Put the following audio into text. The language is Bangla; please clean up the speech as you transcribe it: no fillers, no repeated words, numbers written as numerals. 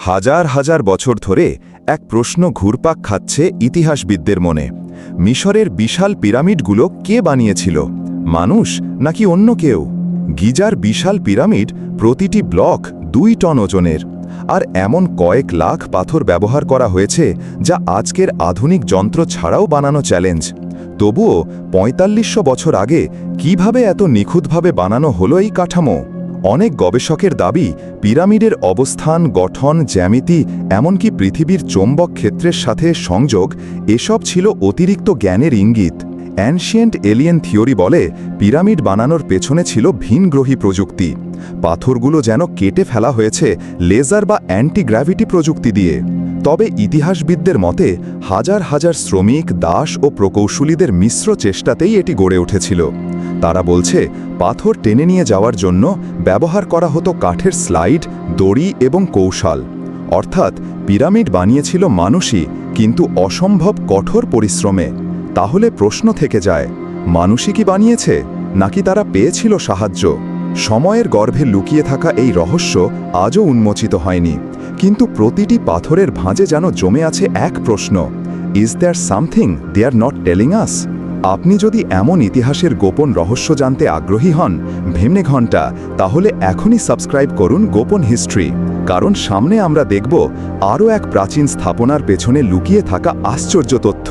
হাজার হাজার বছর ধরে এক প্রশ্ন ঘুরপাক খাচ্ছে ইতিহাসবিদদের মনে। মিশরের বিশাল পিরামিডগুলো কে বানিয়েছিল, মানুষ নাকি অন্য কেউ? গিজার বিশাল পিরামিড প্রতিটি ব্লক 2 টন ওজনের, আর এমন কয়েক লাখ পাথর ব্যবহার করা হয়েছে যা আজকের আধুনিক যন্ত্র ছাড়াও বানানো চ্যালেঞ্জ। তবুও ৪৫০০ বছর আগে কিভাবে এত নিখুঁতভাবে বানানো হলো এই কাঠামো? অনেক গবেষকের দাবি, পিরামিডের অবস্থান, গঠন, জ্যামিতি, এমনকি পৃথিবীর চৌম্বক ক্ষেত্রের সাথে সংযোগ, এসব ছিল অতিরিক্ত জ্ঞানের ইঙ্গিত। অ্যানশিয়েন্ট এলিয়েন থিওরি বলে, পিরামিড বানানোর পেছনে ছিল ভিনগ্রহী প্রযুক্তি। পাথরগুলো যেন কেটে ফেলা হয়েছে লেজার বা অ্যান্টিগ্র্যাভিটি প্রযুক্তি দিয়ে। তবে ইতিহাসবিদদের মতে, হাজার হাজার শ্রমিক, দাস ও প্রকৌশলীদের মিশ্র চেষ্টাতেই এটি গড়ে উঠেছিল। তারা বলছে, পাথর টেনে নিয়ে যাওয়ার জন্য ব্যবহার করা হতো কাঠের স্লাইড, দড়ি এবং কৌশল। অর্থাৎ পিরামিড বানিয়েছিল মানুষই, কিন্তু অসম্ভব কঠোর পরিশ্রমে। তাহলে প্রশ্ন থেকে যায়, মানুষই কি বানিয়েছে, নাকি তারা পেয়েছিল সাহায্য? সময়ের গর্ভে লুকিয়ে থাকা এই রহস্য আজও উন্মোচিত হয়নি। কিন্তু প্রতিটি পাথরের ভাঁজে যেন জমে আছে এক প্রশ্ন: is there something they are not telling us? আপনি যদি এমন ইতিহাসের গোপন রহস্য জানতে আগ্রহী হন, ভেমনে ঘণ্টা, তাহলে এখনই সাবস্ক্রাইব করুন গোপন হিস্ট্রি। কারণ সামনে আমরা দেখব আরও এক প্রাচীন স্থাপনার পেছনে লুকিয়ে থাকা আশ্চর্য তথ্য।